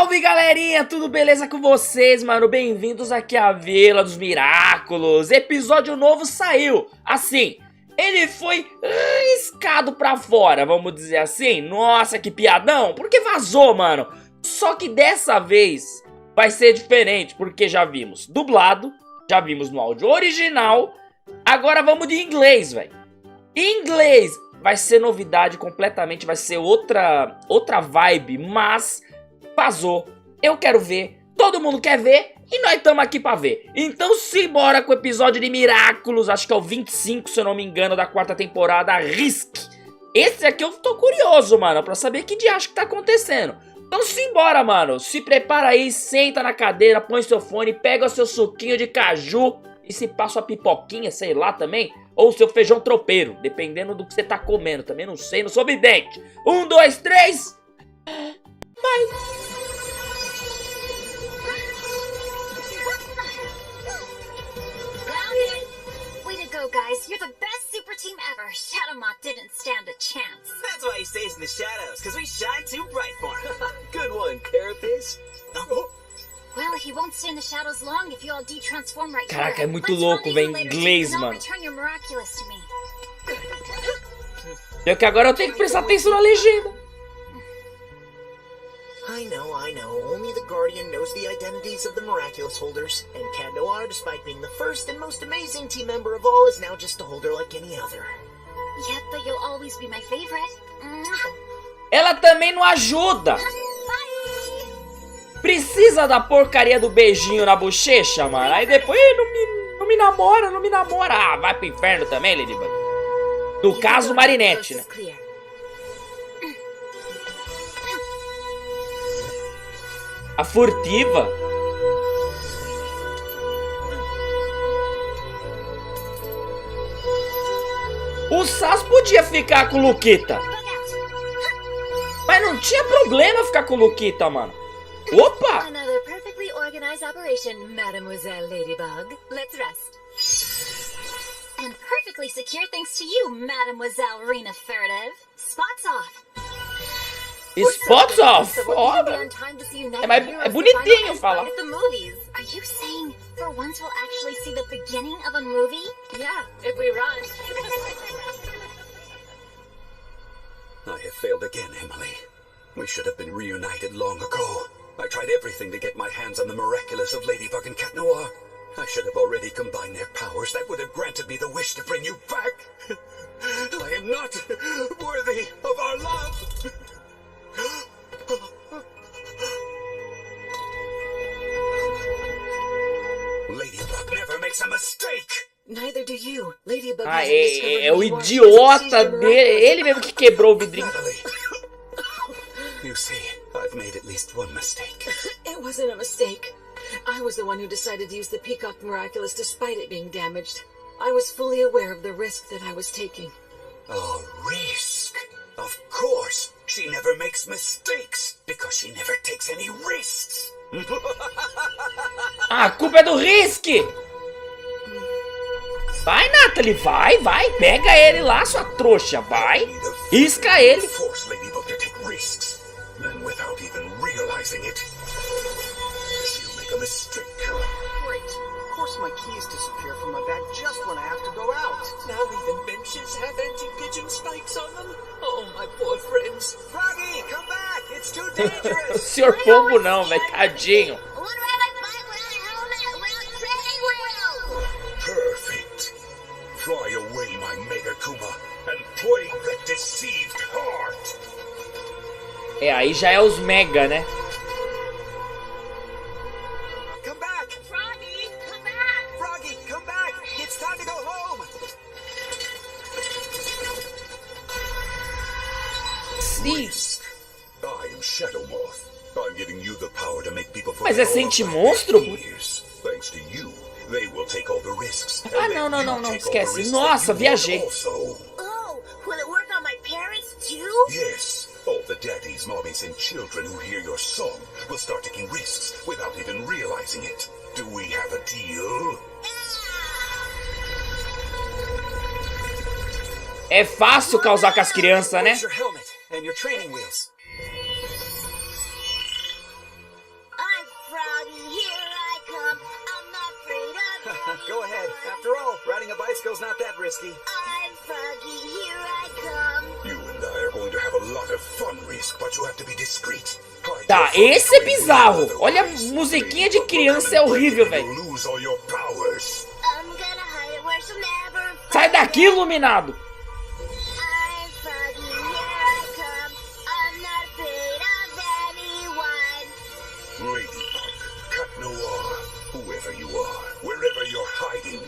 Salve galerinha, tudo beleza com vocês, mano? Bem-vindos aqui à Vila dos Miraculos. Episódio novo saiu. Assim, ele foi riscado pra fora, vamos dizer assim. Nossa, que piadão, porque vazou, mano. Só que dessa vez vai ser diferente, porque já vimos dublado, já vimos no áudio original. Agora vamos de inglês, velho. Inglês vai ser novidade completamente, vai ser outra vibe, mas vazou. Eu quero ver, todo mundo quer ver e nós estamos aqui pra ver. Então simbora com o episódio de Miraculos, acho que é o 25, se eu não me engano, da quarta temporada, RISCO. Esse aqui eu tô curioso, mano, pra saber que diacho que tá acontecendo. Então simbora, mano, se prepara aí, senta na cadeira, põe seu fone, pega o seu suquinho de caju e se passa a pipoquinha, sei lá também, ou o seu feijão tropeiro, dependendo do que você tá comendo, também não sei, não sou vidente. 1, 2, 3... Vai! Way to go, guys. You're the best super team ever. Shadow Moth didn't stand a chance. That's why he stays in the shadows, because we shine too bright for him. Good one, Carapace. Well, he won't stay in the shadows long if you all de-transform right here. Caraca, é muito louco, velho, inglês, mano. Return your miraculous to me. É que agora eu tenho que prestar atenção na legenda. I know. Only the Guardian knows the identities of the miraculous holders. And Cat Noir, despite being the first and most amazing team member of all, is now just a holder like any other. Yep, but you'll always be my favorite. Ela também não ajuda. Bye! Precisa da porcaria do beijinho na bochecha, mano. Aí depois não me namora. Ah, vai pro inferno também, Ladybug. No caso, Marinette, né? A furtiva. O Sas podia ficar com o Luquita, mas não tinha problema ficar com o Luquita, mano. Opa! Another perfectly organized operation, Mademoiselle Ladybug. Let's rest. And perfectly secure thanks to you, Mademoiselle Rena Furtive. Spots off. Spots off! Ó, é bonitinho falar. At the movies. Are you saying for once we'll actually see the beginning of a movie? Yeah, if we run. I have failed again, Emily. We should have been reunited long ago. I tried everything to get my hands on the miraculous of Ladybug and Cat Noir. I should have already combined their powers. That would have granted me the wish to bring you back. I am not worthy of our love. Ladybug never makes a mistake. Neither do you. Ladybug Ah, hasn't discovered é o who you are. idiota dele. Ele mesmo que quebrou o vidrinho. Natalie, you see, I've made at least one mistake. It wasn't a mistake. I was the one who decided to use the Peacock Miraculous despite it being damaged. I was fully aware of the risk that I was taking. A risk? Of course. She never makes mistakes because she never takes any risks. Ah, a culpa é do RISCO. Vai, Natalie, vai. Pega ele lá, sua trouxa, vai. Risca ele. Force Ladybug to take risks, and without even realizing it, she'll make a mistake. Great. Of course my keys disappear from my bag just when I have to go out. Now even benches have anti-pigeon spikes on them. Oh, my poor friends. Froggy, come back! It's too dangerous! Senhor Pombo não, velho, tadinho. One rabbit fight without a helmet, without training wheels. Perfect. Fly away, my Mega Kuma, and plague that deceived heart. É, aí já é os Mega, né? Come back! Froggy, come back! Froggy, come back! It's time to go home! Sim. I am Shadow Moth. I'm giving you the power to make people Mas é Sente Monstro? Thanks to you, they will take all the risks. Ah, não, esquece. Nossa, viajei. Oh, will it work on my parents too? Yes, all the daddies, mommies, and children who hear your song will start taking risks without even realizing it. Do we have a deal? É fácil causar com as crianças, né? Where's your helmet and your training wheels? After all, riding a bicycle's not that risky. I'm Froggy, here I come. You and I are going to have a lot of fun, Risk, but you have to be discreet. Tá, esse é bizarro. Olha, a musiquinha de criança é horrível, velho. Lose all your powers. I'm gonna hide it where she'll never Sai daqui, iluminado. I'm Froggy, here I come. I'm not afraid of anyone. Ladybug, Cat Noir, whoever you are, wherever you're hiding,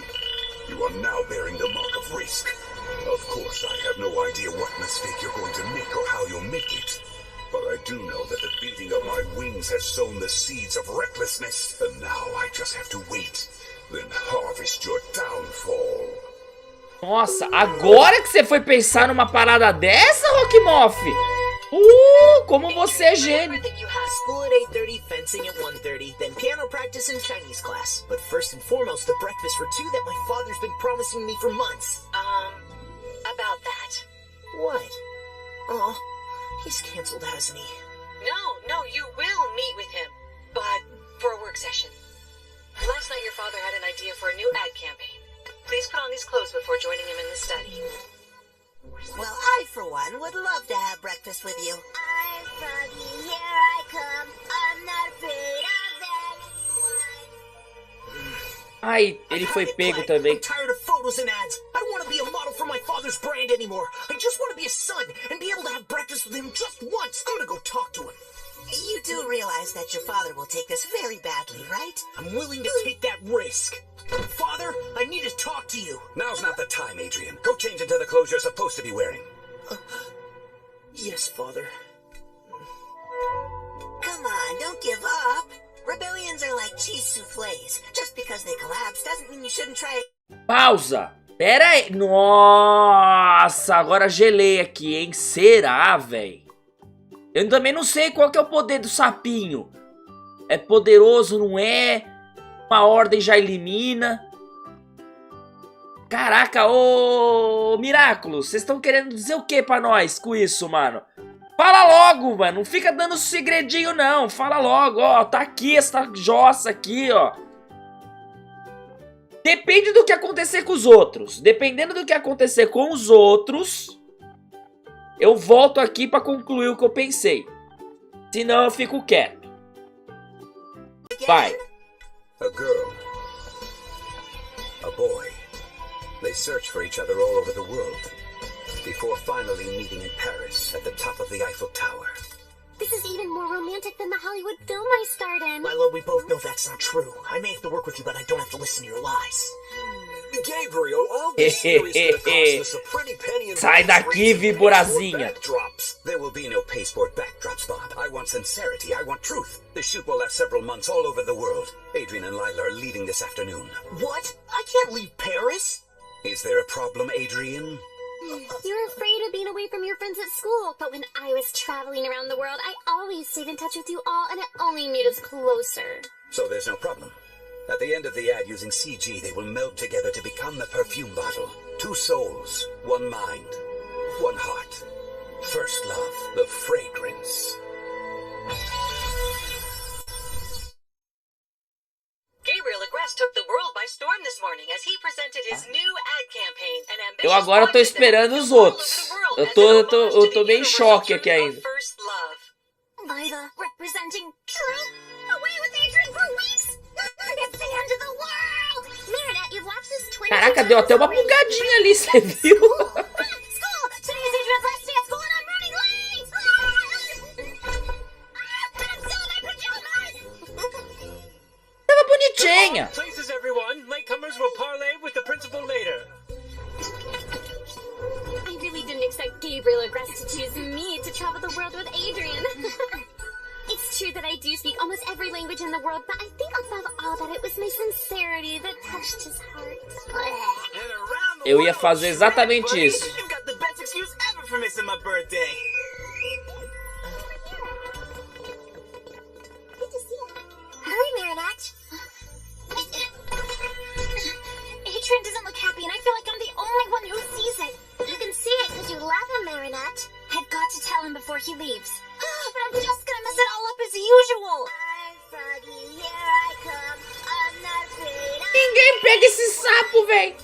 you are now bearing the mark of Risk. Of course, I have no idea what mistake you're going to make or how you'll make it. But I do know that the beating of my wings has sown the seeds of recklessness, and now I just have to wait, then harvest your downfall. Nossa, agora que você foi pensar numa parada dessa, Rockmoth? Como você é gênio. School at 8:30, fencing at 1:30, then piano practice and Chinese class. But first and foremost, a breakfast for two that my father's been promising me for months. About that. What? Oh, he's canceled, hasn't he? No, you will meet with him, but for a work session. Last night your father had an idea for a new ad campaign. Please put on these clothes before joining him in the study. Well, I, for one, would love to have breakfast with you. I'm Froggy, here I come. I'm not afraid of anyone. Ai, ele foi pego também. I'm tired of photos and ads. I don't want to be a model for my father's brand anymore. I just want to be a son and be able to have breakfast with him just once. I'm gonna go talk to him. You do realize that your father will take this very badly, right? I'm willing to take that risk. Father, I need to talk to you. Now's not the time, Adrian. Go change into the clothes you're supposed to be wearing. Yes, Father. Come on, don't give up. Rebellions are like cheese soufflés. Just because they collapse doesn't mean you shouldn't try it. Pausa. Pera aí. Nossa, agora gelei aqui, hein? Será, véi? Eu também não sei qual que é o poder do sapinho. É poderoso, não é? Uma ordem já elimina. Caraca, ô Miraculous, vocês estão querendo dizer o que pra nós com isso, mano? Fala logo, mano. Não fica dando segredinho, não. Fala logo, ó. Tá aqui essa jossa aqui, ó. Depende do que acontecer com os outros. Dependendo do que acontecer com os outros, eu volto aqui pra concluir o que eu pensei. Senão eu fico quieto. Vai. A girl. A boy. They search for each other all over the world. Before finally meeting in Paris at the top of the Eiffel Tower. This is even more romantic than the Hollywood film I starred in. Milo, we both know that's not true. I may have to work with you, but I don't have to listen to your lies. Gabriel, all this series could have cost us a pretty penny and Sai daqui, viborazinha. Backdrops. There will be no pasteboard backdrops, Bob. I want sincerity. I want truth. The shoot will last several months all over the world. Adrian and Lila are leaving this afternoon. What? I can't leave Paris? Is there a problem, Adrian? You're afraid of being away from your friends at school, but when I was traveling around the world, I always stayed in touch with you all, and it only made us closer. So there's no problem. At the end of the ad, using CG, they will meld together to become the perfume bottle. Two souls, one mind, one heart. First love, the fragrance. Gabriel Agreste took the world by storm this morning as he presented his new ad campaign. An ambitious Eu agora tô esperando os outros. Eu tô bem em choque aqui ainda. Lila, representing truth? Away with Adrian for weeks? It's the end of the world! Meredith, you've watched this 20 Caraca, deu até uma bugadinha ali, você viu? School! Today's Adrian's last day at school and I'm running late! And I'm still in my pajamas! Tava bonitinha. Places, everyone. Latecomers will parley with the principal later. I really didn't expect Gabriel Agreste to choose me to travel the world with Adrian. It's true that I do speak almost every language in the world, but I think above all that it was my sincerity that touched his heart. Eu ia fazer exatamente isso. You've got the best excuse ever for missing my birthday. Good to see you. Hurry, Marinette. Adrian doesn't look happy, and I feel like I'm the only one who sees it. You can see it because you love him, Marinette. I've got to tell him before he leaves. But I'm just gonna mess it all up as usual. I'm Froggy, here I come. I'm not afraid. Ninguém pega esse sapo, véi.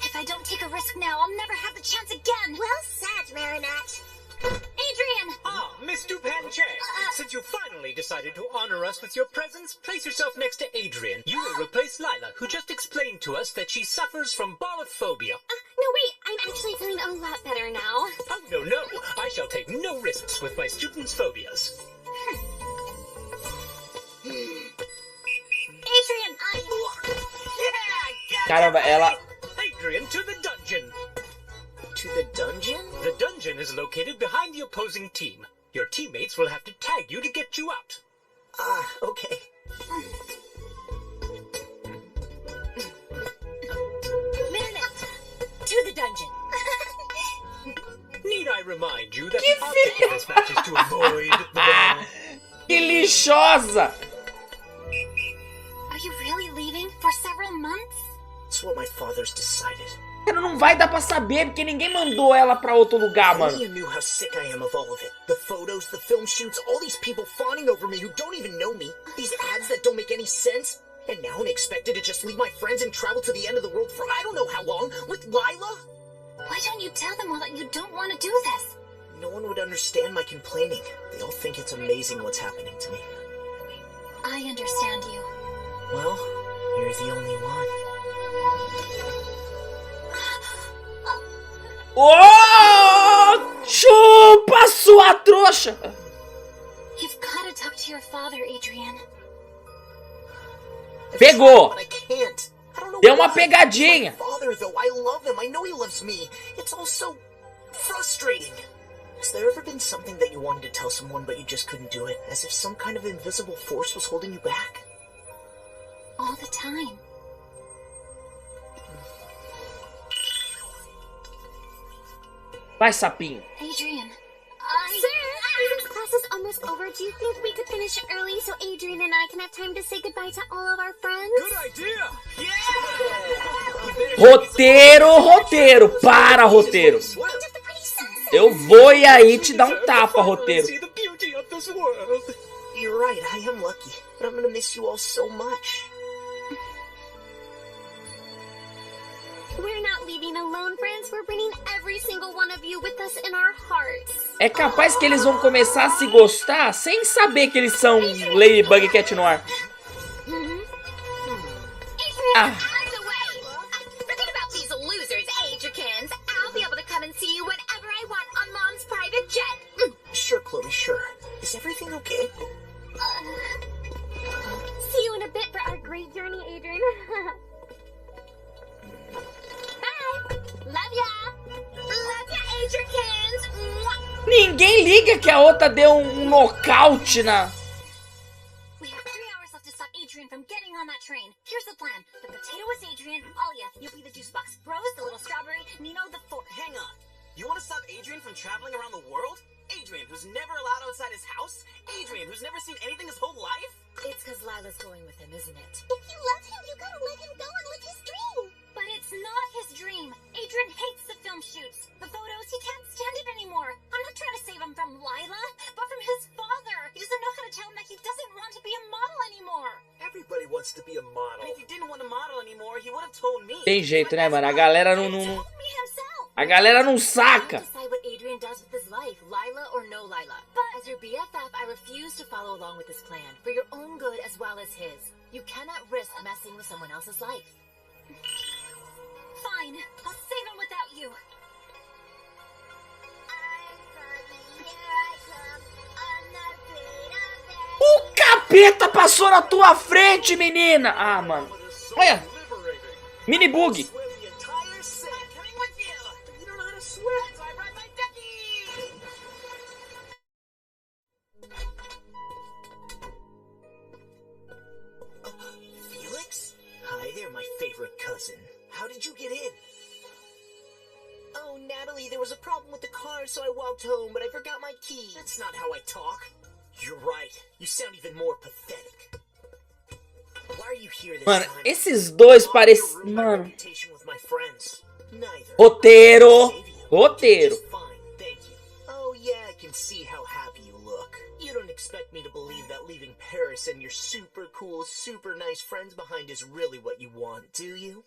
If I don't take a risk now, I'll never have the chance again. Well said, Marinette. Adrian! Ah, Miss Dupanche. Since you finally decided to honor us with your presence, place yourself next to Adrian. You will replace Lila, who just explained to us that she suffers from ballophobia. No, wait, I'm actually feeling a lot better now. Oh, no, no. I shall take no risks with my students' phobias. Adrian! Caramba, ela... Adrian, to the dungeon. To the dungeon? The dungeon is located behind the opposing team. Your teammates will have to tag you to get you out. Ah, okay. Marinette, to the dungeon. Need I remind you that the object of this match is to avoid the ball? Que lixosa! Are you really leaving for several months? It's what my father's decided. Cara, não vai dar pra saber, porque ninguém mandou ela pra outro lugar, Only mano. you knew how sick I am of all of it. The photos, the film shoots, all these people fawning over me who don't even know me. These ads that don't make any sense. And now I'm expected to just leave my friends and travel to the end of the world for I don't know how long with Lila? Why don't you tell them all that you don't want to do this? No one would understand my complaining. They all think it's amazing what's happening to me. I understand you. Well, you're the only one. Oh! Chupa sua trouxa! You've got to talk to your father, Adrian. Pegou! But I can't. I don't know Deu uma why. pegadinha. My father, though, I love him. I know he loves me. It's all so frustrating. Has there ever been something that you wanted to tell someone but you just couldn't do it? As if some kind of invisible force was holding you back? All the time. Vai, sapinho. Adrian, Since class is almost over, do you think we could finish early so Adrian and I can have time to say goodbye to all of our friends? Good idea! Yeah! Roteiro, roteiro. Para, roteiro. Eu vou e aí te dar um tapa, roteiro. See the beauty of this world. You're right, I am lucky. But I'm gonna miss you all so much. We're not leaving alone, friends. We're bringing every single one of you with us in our hearts. É capaz que eles vão começar a se gostar sem saber que eles são Ladybug e Cat Noir. Adrian, Ah. out of the way. Forget about these losers, Adrikins. I'll be able to come and see you whenever I want on Mom's private jet. Sure, Chloe, sure. Is everything okay? See you in a bit for our great journey, Adrian. Bye. Love ya. Love ya, Adrikins. Mwah. Ninguém liga que a outra deu um nocaute na... We have 3 hours left to stop Adrian from getting on that train. Here's the plan. The potato is Adrian. Alia, you'll be the juice box. Rose, the little strawberry. Nino, the fork. Hang on. You want to stop Adrian from traveling around the world? Adrian, who's never allowed outside his house? Adrian, who's never seen anything his whole life? It's because Lila's going with him, isn't it? If you love him, you gotta let him go and live his dream. But it's not his dream. Adrian hates the film shoots. The photos, he can't stand it anymore. I'm not trying to save him from Lila, but from his father. He doesn't know how to tell him that he doesn't want to be a model anymore. Everybody wants to be a model. And if he didn't want to model anymore, he would have told me. Tem jeito, né, mano? A galera não... Told me himself. A galera não saca. Decide what Adrian does with his life, Lila or no Lila. But As your BFF, I refuse to follow along with this plan, for your own good as well as his. You cannot risk messing with someone else's life. fine. I'll save him without you. O capeta passou na tua frente, menina! Ah, mano. Olha. Mini bug. Felix? Hi there, my favorite cousin. How did you get in? Oh, Natalie, there was a problem with the car, so I walked home, but I forgot my key. That's not how I talk. You're right. You sound even more pathetic. Why are you here this Mano, time? esses dois parecem... Mano. Reputation with my friends. Neither. Roteiro. Roteiro. Fine, thank you. Oh yeah, I can see how happy you look. You don't expect me to believe that leaving Paris and your super cool, super nice friends behind is really what you want, do you?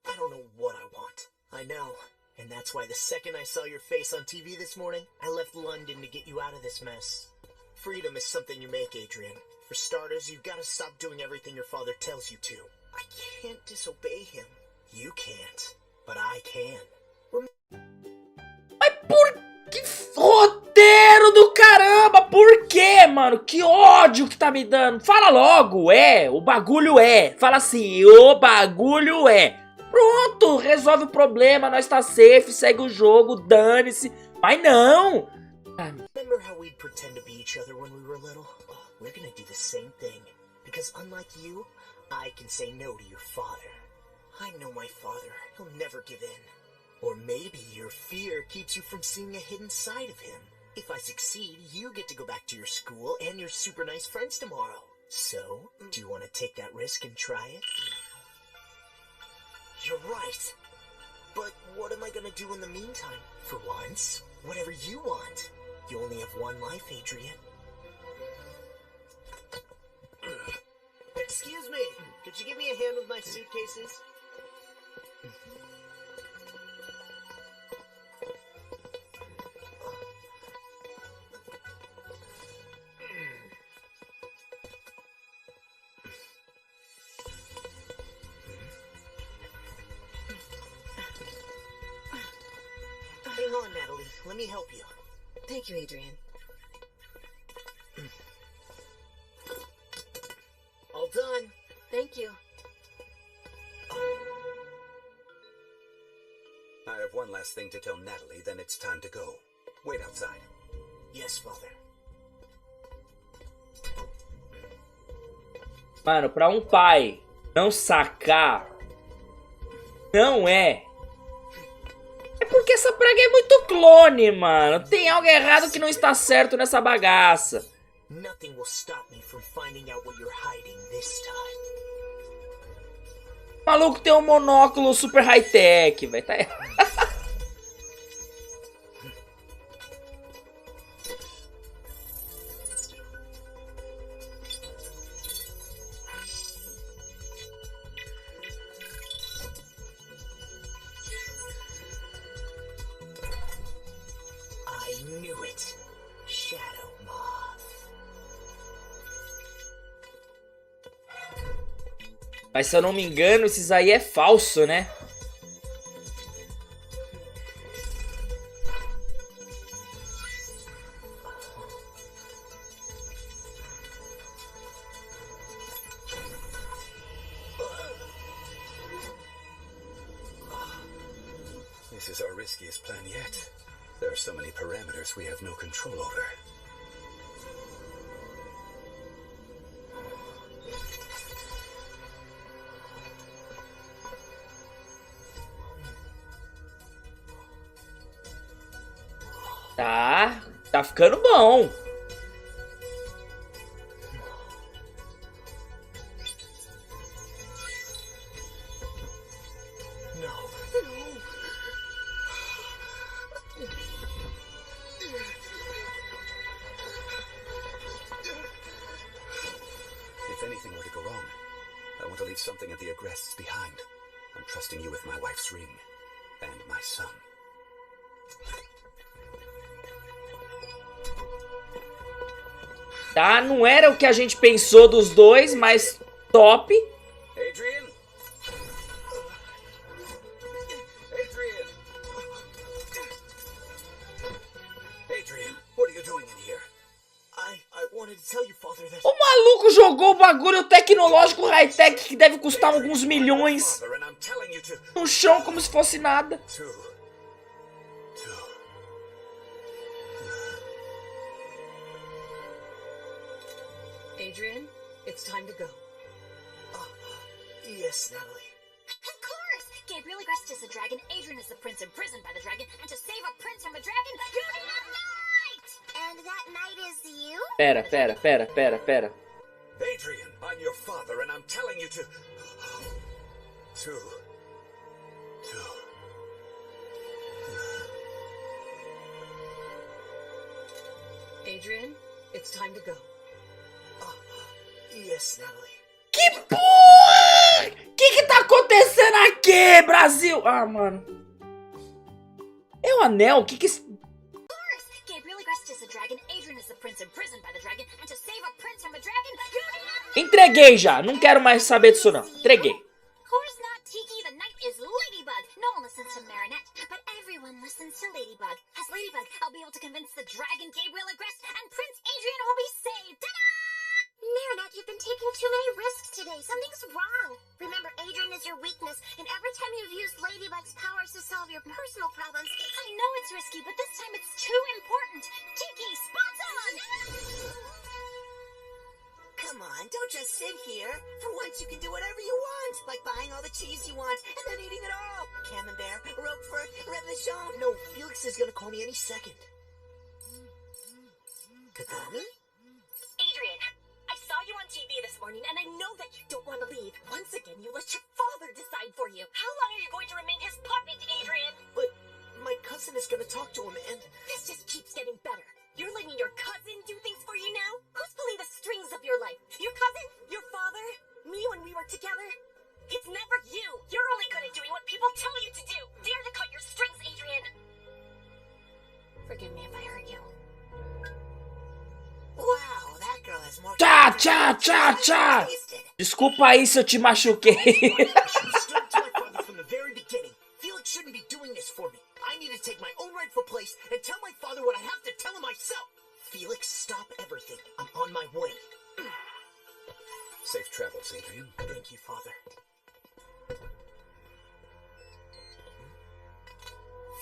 I don't know what I want. I know. And that's why the second I saw your face on TV this morning, I left London to get you out of this mess. Freedom is something you make, Adrian. For starters, you've got to stop doing everything your father tells you to. I can't disobey him. You can't. But I can. Mas por que roteiro do caramba? Por quê, mano? Que ódio que tá me dando. Fala logo, o bagulho é. Fala assim, o bagulho é. Pronto, resolve o problema, nós tá safe, segue o jogo, dane-se. Mas não. Remember how we'd pretend to be each other when we were little? We're gonna do the same thing. Because unlike you, I can say no to your father. I know my father. He'll never give in. Or maybe your fear keeps you from seeing a hidden side of him. If I succeed, you get to go back to your school and your super nice friends tomorrow. So, do you want to take that risk and try it? You're right. But what am I gonna do in the meantime? For once, whatever you want. You only have one life, Adrian. Excuse me, could you give me a hand with my suitcases? Hang on, Natalie. Let me help you. Thank you, Adrian. All done. Thank you. I have one last thing to tell Natalie, then it's time to go. Wait outside. Yes, Father. Mano, pra um pai não sacar, não é. É porque essa praga é muito clone, mano. Tem algo errado que não está certo nessa bagaça. Nothing will stop me from finding out what you're hiding this time. O maluco tem um monóculo super high-tech, velho. Tá errado. I knew it. Shadow Moth. Mas se eu não me engano, esses aí é falso, né? This is our riskiest plan yet. There are so many parameters we have no control over. Tá ficando bom. If anything were to go wrong, I want to leave something at the agrests behind. I'm trusting you with my wife's ring and my son. Tá, não era o que a gente pensou dos dois, mas top. Adrian? Adrian? Adrian, what are you doing in here? I wanted to tell you, Father, that... O maluco jogou o bagulho tecnológico high-tech que deve custar alguns milhões Father, and I'm telling you to... no chão como se fosse nada. Adrian, it's time to go. Yes, Natalie. Of course! Gabriel Agreste is the dragon, Adrian is the prince imprisoned by the dragon, and to save a prince from a dragon, you need a knight! And that knight is you? Pera. Adrian, I'm your father, and I'm telling you to... Adrian, it's time to go. this, Natalie. Que porra! Que tá acontecendo aqui, Brasil? Ah, mano. É o anel? Que Gabriel aggressed as a dragon, Adrian is the prince imprisoned by the dragon, and to save a prince from a dragon, Entreguei já. Não quero mais saber disso, não. Entreguei. Who's not Tiki, the knight is Ladybug. No one listens to Marinette, but everyone listens to Ladybug. As Ladybug, I'll be able to convince the dragon Gabriel aggressed, and Prince Adrian will be saved. Ta-da! Marinette, you've been taking too many risks today. Something's wrong. Remember, Adrian is your weakness, and every time you've used Ladybug's powers to solve your personal problems, I know it's risky, but this time it's too important. Tiki, spots on! Come on, don't just sit here. For once you can do whatever you want, like buying all the cheese you want and then eating it all. Camembert, Roquefort, Reblochon. No, Felix is gonna call me any second. Kagami? Adrian, I saw you on TV this morning, and I know that you don't want to leave. Once again, you let your father decide for you. How long are you going to remain his puppet, Adrian? But my cousin is gonna talk to him and... This just keeps getting better. You're letting your cousin do things for you now? Who's pulling the strings of your life? Your cousin? Your father? Me when we were together? It's never you. You're only good at doing what people tell you to do. Dare to cut your strings, Adrian. Forgive me if I hurt you. Wow, that girl has more... Tchá, tchá, tchá, tchá. Desculpa aí se eu te machuquei. I should have stood up to my father from the very beginning. Felix shouldn't be doing this for me. I need to take my own rightful place and tell my father what I have to tell him myself. Felix, stop everything. I'm on my way. Safe travels, Adrian. Thank you, Father.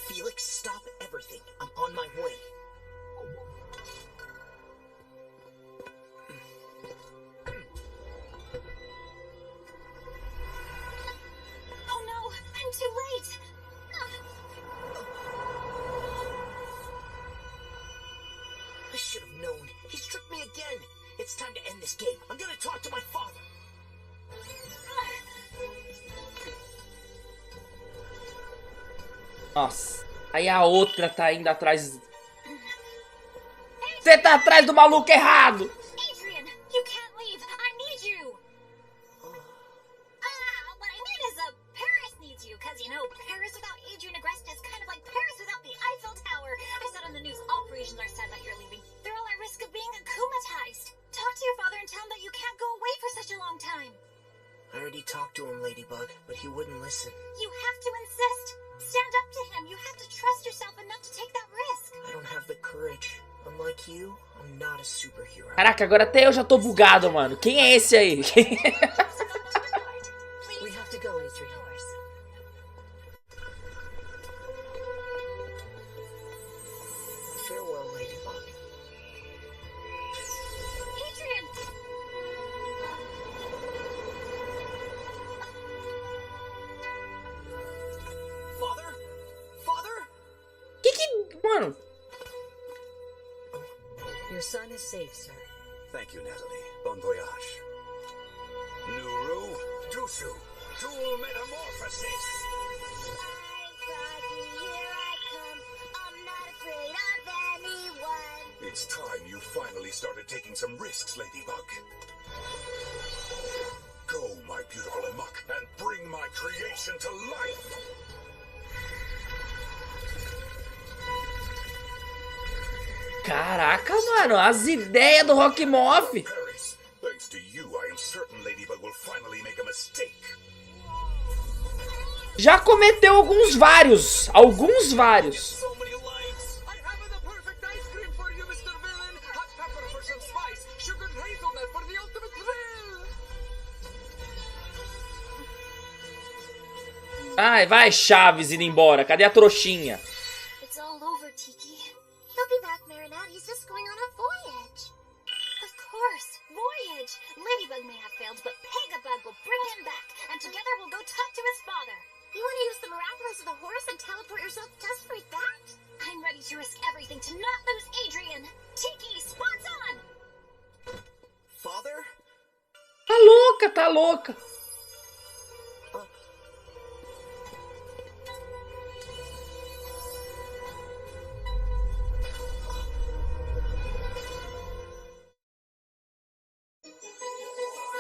Felix, stop everything. I'm on my way. Oh no, I'm too late. I should have known. He's tricked me again. It's time to end this game. I'm gonna talk to my father. Nossa. Aí a outra tá indo atrás. Você tá atrás do maluco errado. Adrian, you can't leave. I need you. What I mean is, Paris needs you, because, you know, Paris without Adrian Agreste is kind of like Paris without the Eiffel Tower. I said on the news, all Parisians are sad that you're leaving. They're all at risk of being akumatized. Talk to your father and tell him that you can't go away for such a long time. I already talked to him, Ladybug, but he wouldn't listen. You have to insist. Stand up to him. You have to trust yourself enough to take that risk. I don't have the courage. Unlike you, I'm not a superhero. Caraca, agora até eu já tô bugado, mano. Quem é esse aí? We have to go, Adrian. Farewell, Ladybug. Adrian! Father? Father? Mano. Your son is safe, sir. Thank you, Natalie. Bon voyage. Nuru, Dusu, dual metamorphosis. Here I come. I'm not afraid of anyone. It's time you finally started taking some risks, Ladybug. Go, my beautiful Amok, and bring my creation to life. Caraca, mano. As ideias do ROXA. Paris, thanks to you, I am certain Ladybug will finally make a mistake. Já cometeu alguns vários. Alguns vários. So many lives. I have the perfect ice cream for you, Mr. Villain. Hot pepper for some spice. Sugar and hazelnut for the ultimate thrill. Ai, vai, Chaves, indo embora. Cadê a trouxinha? It's all over, Tiki. He'll be back, Marinette. He's just going on a voyage. Of course, voyage. Ladybug may have failed, but Pegabug will bring him back, and together we'll go talk to his father. You want to use the miraculous of the horse and teleport yourself just for that? I'm ready to risk everything to not lose Adrian. Tiki, spots on! Father? Tá louca, tá louca.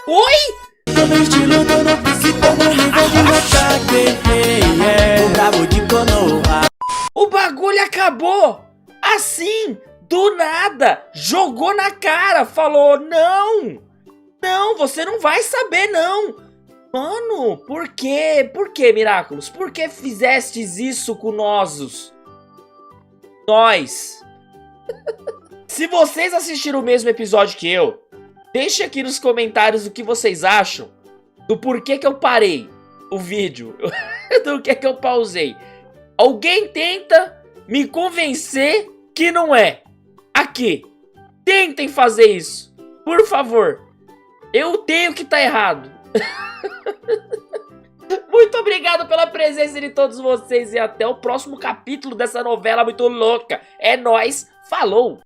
Oi? Tô no estilo, tô no pique, tô no nível de ataque. O brabo de Konoha. O bagulho acabou assim, do nada. Jogou na cara, falou, não. Não, você não vai saber, não. Mano, por quê? Por quê, Miraculous? Por que fizestes isso com nós? Se vocês assistiram o mesmo episódio que eu, deixe aqui nos comentários o que vocês acham do porquê que eu parei o vídeo, do que eu pausei. Alguém tenta me convencer que não é. Aqui, tentem fazer isso, por favor. Eu tenho que estar errado. Muito obrigado pela presença de todos vocês e até o próximo capítulo dessa novela muito louca. É nóis, falou!